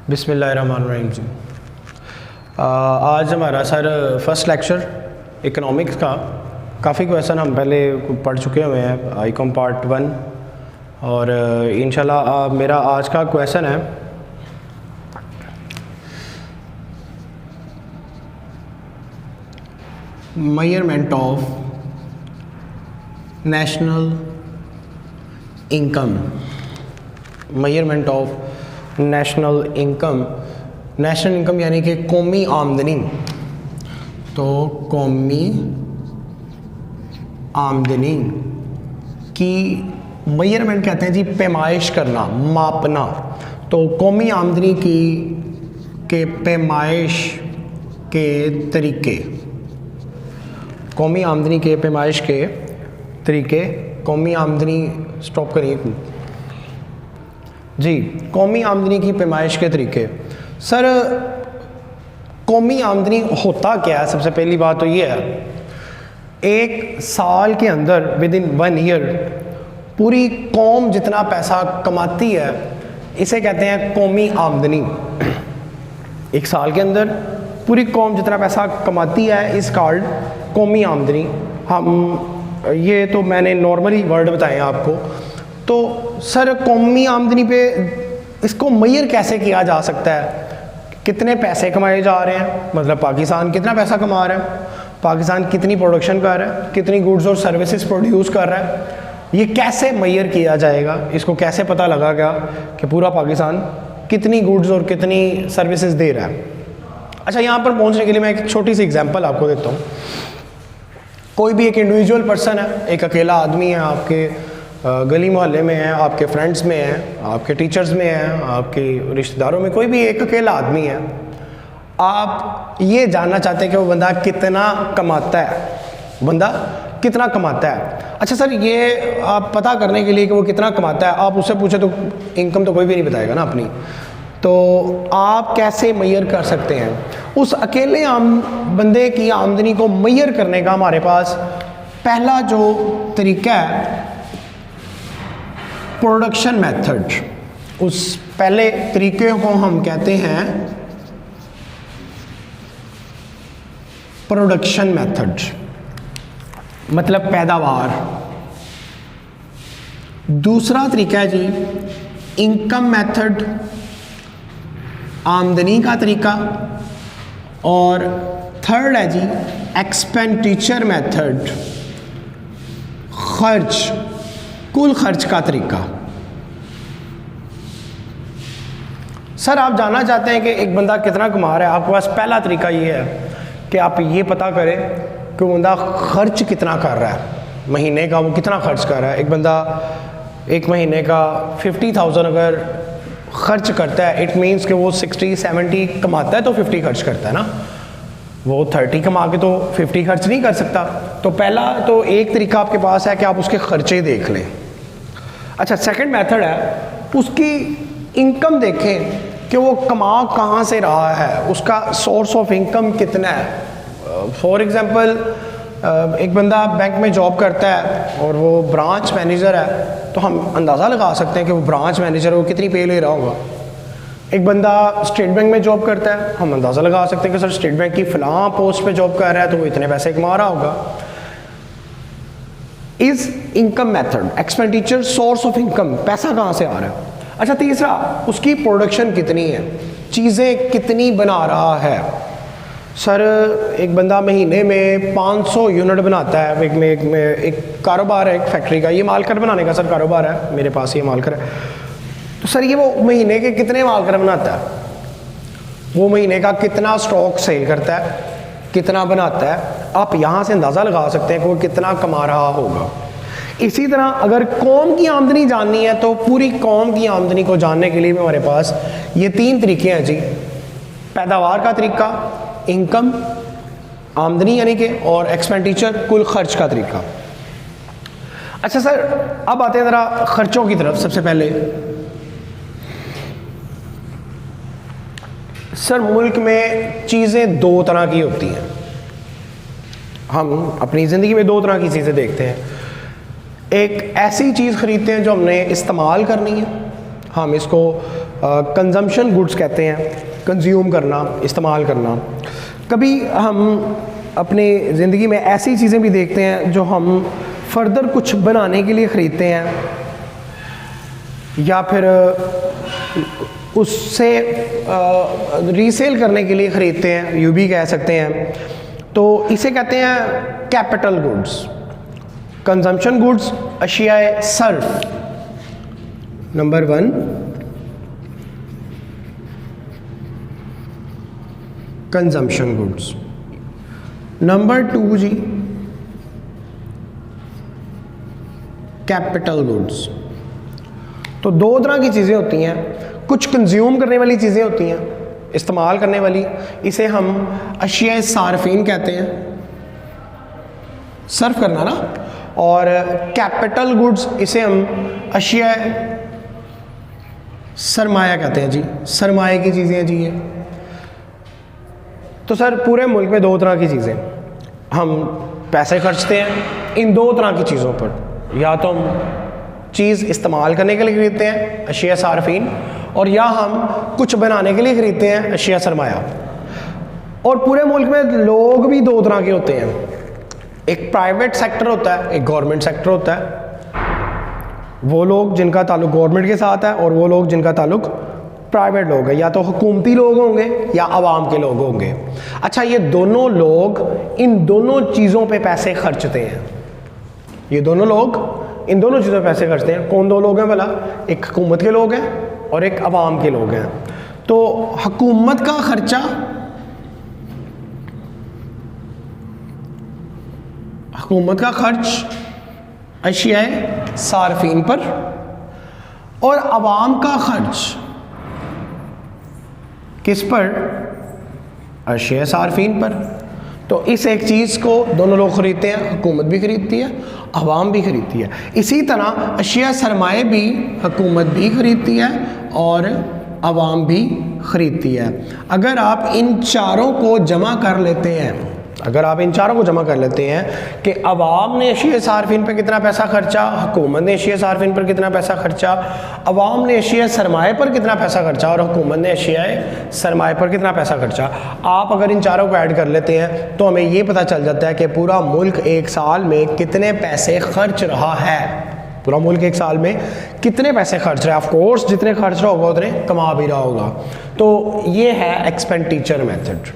बिस्मिल्लाहिर्रहमानिर्रहीम जी। आज हमारा सर फर्स्ट लेक्चर इकोनॉमिक्स का काफ़ी क्वेश्चन हम पहले पढ़ चुके हुए हैं आईकॉम पार्ट 1 और इंशाल्लाह मेरा आज का क्वेश्चन है measurement of national income. Measurement of national income यानी कि कौमी आमदनी। तो कौमी आमदनी की मेजरमेंट कहते हैं जी पैमाइश करना, मापना। तो कौमी आमदनी की के पैमाइश के तरीके, कौमी आमदनी के पैमाइश के तरीके, कौमी आमदनी स्टॉप करिए जी, कौमी आमदनी की पैमाइश के तरीके। सर कौमी आमदनी होता क्या है? सबसे पहली बात तो ये है, एक साल के अंदर विद इन 1 ईयर पूरी कौम जितना पैसा कमाती है इसे कहते हैं कौमी आमदनी। एक साल के अंदर पूरी कौम जितना पैसा कमाती है इस कॉल्ड कौमी आमदनी। हम ये तो मैंने नॉर्मली वर्ड बताए आपको। तो सर कौमी आमदनी पे इसको मेजर कैसे किया जा सकता है? कितने पैसे कमाए जा रहे हैं, मतलब पाकिस्तान कितना पैसा कमा रहा है, पाकिस्तान कितनी प्रोडक्शन कर रहा है, कितनी गुड्स और सर्विसेज प्रोड्यूस कर रहा है, ये कैसे मेजर किया जाएगा? इसको कैसे पता लगेगा कि पूरा पाकिस्तान कितनी गुड्स और कितनी सर्विसेज दे रहा है? अच्छा, यहाँ पर पहुँचने के लिए मैं एक छोटी सी एग्जाम्पल आपको देता हूँ। कोई भी एक इंडिविजुअल पर्सन है, एक अकेला आदमी है, आपके गली मोहल्ले में है, आपके फ्रेंड्स में है, आपके टीचर्स में है, आपके रिश्तेदारों में, कोई भी एक अकेला आदमी है। आप ये जानना चाहते हैं कि वो बंदा कितना कमाता है, बंदा कितना कमाता है। अच्छा सर, ये आप पता करने के लिए कि वो कितना कमाता है आप उससे पूछे तो इनकम तो कोई भी नहीं बताएगा ना अपनी। तो आप कैसे मेजर कर सकते हैं? उस अकेले बंदे की आमदनी को मेजर करने का हमारे पास पहला जो तरीका है प्रोडक्शन मेथड। उस पहले तरीके को हम कहते हैं प्रोडक्शन मेथड, मतलब पैदावार। दूसरा तरीका है जी इनकम मेथड, आमदनी का तरीका। और थर्ड है जी एक्सपेंडिचर मेथड, खर्च, कुल खर्च का तरीका। सर आप जानना चाहते हैं कि एक बंदा कितना कमा रहा है, आपके पास पहला तरीका ये है कि आप ये पता करें कि बंदा खर्च कितना कर रहा है, महीने का वो कितना खर्च कर रहा है। एक बंदा एक महीने का 50,000 अगर खर्च करता है, इट मीन्स कि वो 60-70 कमाता है तो 50 खर्च करता है ना, वो 30 कमा के तो 50 खर्च नहीं कर सकता। तो पहला तो एक तरीका आपके पास है कि आप उसके खर्चे देख लें। अच्छा, सेकंड मेथड है उसकी इनकम देखें कि वो कमा कहाँ से रहा है, उसका सोर्स ऑफ इनकम कितना है। फॉर एग्जांपल एक बंदा बैंक में जॉब करता है और वो ब्रांच मैनेजर है, तो हम अंदाज़ा लगा सकते हैं कि वो ब्रांच मैनेजर है, वो कितनी पे ले रहा होगा। एक बंदा स्टेट बैंक में जॉब करता है, हम अंदाज़ा लगा सकते हैं कि सर स्टेट बैंक की फ़लाँ पोस्ट पे जॉब कर रहा है तो वो इतने पैसे कमा रहा होगा। इस income method, expenditure, source of income, पैसा कहाँ से आ रहा है। अच्छा, तीसरा उसकी प्रोडक्शन कितनी है, चीज़ें कितनी बना रहा है। सर एक बंदा महीने में 500 यूनिट बनाता है, एक कारोबार है, एक फैक्ट्री का, ये मालकर बनाने का सर कारोबार है, मेरे पास ये मालकर है। तो सर ये वो महीने के कितने मालकर बनाता है, वो महीने का कितना स्टॉक सेल करता है, कितना बनाता है, आप यहाँ से अंदाज़ा लगा सकते हैं कि वो कितना कमा रहा होगा। इसी तरह अगर कौम की आमदनी जाननी है तो पूरी कौम की आमदनी को जानने के लिए भी हमारे पास ये 3 तरीके हैं जी, पैदावार का तरीका, इनकम आमदनी यानी कि, और एक्सपेंडिचर कुल खर्च का तरीका। अच्छा सर, अब आते हैं ज़रा खर्चों की तरफ। सबसे पहले सर मुल्क में चीज़ें 2 तरह की होती हैं। हम अपनी ज़िंदगी में 2 तरह की चीज़ें देखते हैं। एक ऐसी चीज़ ख़रीदते हैं जो हमने इस्तेमाल करनी है, हम इसको कंजम्पशन गुड्स कहते हैं, कंज्यूम करना, इस्तेमाल करना। कभी हम अपनी ज़िंदगी में ऐसी चीज़ें भी देखते हैं जो हम फर्दर कुछ बनाने के लिए ख़रीदते हैं या फिर उससे रीसेल करने के लिए ख़रीदते हैं, यूँ भी कह सकते हैं। तो इसे कहते हैं कैपिटल गुड्स। कंजम्पशन गुड्स अशियाए सर्फ, नंबर 1। Consumption goods. नंबर 2 जी कैपिटल गुड्स। तो दो तरह की चीज़ें होती हैं, कुछ कंज्यूम करने वाली चीज़ें होती हैं, इस्तेमाल करने वाली, इसे हम अशियाए सारफीन कहते हैं, सर्फ करना ना। और कैपिटल गुड्स इसे हम अशियाए सरमाया कहते हैं जी, सरमाए की चीज़ें हैं जी ये। तो सर पूरे मुल्क में दो तरह की चीज़ें हम पैसे खर्चते हैं इन दो तरह की चीज़ों पर, या तो हम चीज़ इस्तेमाल करने के लिए ख़रीदते हैं अशिया सारफीन, और या हम कुछ बनाने के लिए ख़रीदते हैं अशिया सरमाया। और पूरे मुल्क में लोग भी दो तरह के होते हैं, एक प्राइवेट सेक्टर होता है, एक गवर्नमेंट सेक्टर होता है। वो लोग जिनका ताल्लुक गवर्नमेंट के साथ है और वो लोग जिनका ताल्लुक प्राइवेट लोग हैं, या तो हुकूमती लोग होंगे या आवाम के लोग होंगे। अच्छा, ये दोनों लोग इन दोनों चीज़ों पे पैसे खर्चते हैं, ये दोनों लोग इन दोनों चीज़ों पे पैसे खर्चते हैं। कौन दो लोग हैं भला? एक हुकूमत के लोग हैं और एक आवाम के लोग हैं। तो हुकूमत का खर्चा, हुकूमत का खर्च अशियाए सारफीन पर, और आवाम का खर्च किस पर? अशियाए सारफीन पर। तो इस एक चीज़ को दोनों लोग ख़रीदते हैं, हुकूमत भी ख़रीदती है, आवाम भी ख़रीदती है। इसी तरह अशिया सरमाए भी हुकूमत भी ख़रीदती है और आवाम भी ख़रीदती है। अगर आप इन चारों को जमा कर लेते हैं, अगर आप इन चारों को जमा कर लेते हैं कि आवाम ने अशिया सारफीन पर कितना पैसा खर्चा, हुकूमत ने अशिया सारफीन पर कितना पैसा खर्चा, आवाम ने अशिया सरमाए पर कितना पैसा खर्चा और हुकूमत ने अशिया सरमाए पर कितना पैसा खर्चा, आप अगर इन चारों को ऐड कर लेते हैं तो हमें ये पता चल जाता है कि पूरा मुल्क एक साल में कितने पैसे खर्च रहा है। पूरा मुल्क एक साल में कितने पैसे खर्च रहा है। ऑफ कोर्स जितने खर्च रहा होगा उतने कमा भी रहा होगा। तो ये है एक्सपेंडिचर मेथड।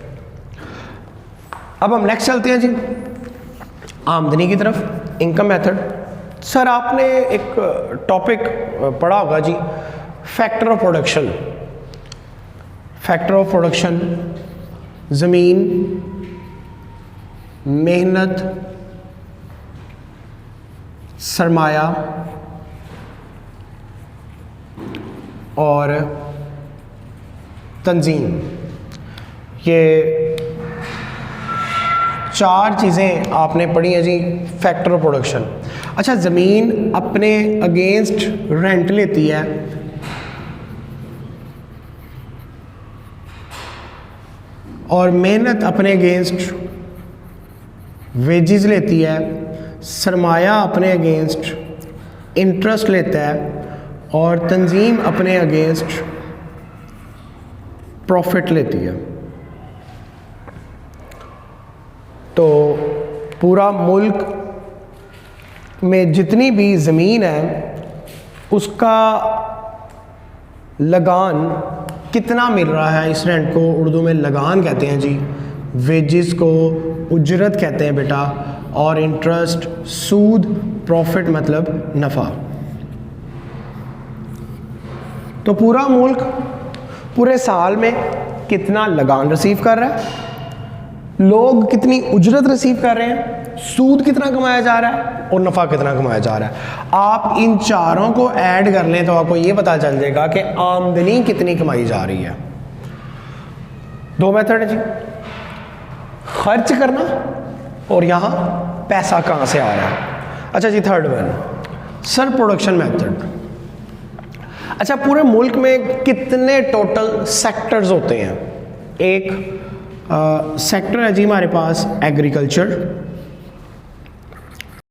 अब हम नेक्स्ट चलते हैं जी आमदनी की तरफ, इनकम मेथड। सर आपने एक टॉपिक पढ़ा होगा जी, factor of production. Factor of production ज़मीन, मेहनत, सरमाया और तंजीम, ये चार चीज़ें आपने पढ़ी हैं जी फैक्टर ऑफ प्रोडक्शन। अच्छा, ज़मीन अपने अगेंस्ट रेंट लेती है, और मेहनत अपने अगेंस्ट वेजेस लेती है, सरमाया अपने अगेंस्ट इंटरेस्ट लेता है, और तंजीम अपने अगेंस्ट प्रॉफिट लेती है। तो पूरा मुल्क में जितनी भी ज़मीन है उसका लगान कितना मिल रहा है, इस रेंट को उर्दू में लगान कहते हैं जी, वेजेस को उजरत कहते हैं बेटा, और इंटरेस्ट सूद, प्रॉफिट मतलब नफ़ा। तो पूरा मुल्क पूरे साल में कितना लगान रिसीव कर रहा है, लोग कितनी उजरत रिसीव कर रहे हैं, सूद कितना कमाया जा रहा है और नफ़ा कितना कमाया जा रहा है। आप इन चारों को ऐड कर लें तो आपको ये पता चल जाएगा कि आमदनी कितनी कमाई जा रही है। दो मेथड है जी, खर्च करना और यहाँ पैसा कहाँ से आ रहा है। अच्छा जी, third one sir production method. अच्छा, पूरे मुल्क में कितने टोटल सेक्टर्स होते हैं? एक सेक्टर है जी हमारे पास एग्रीकल्चर,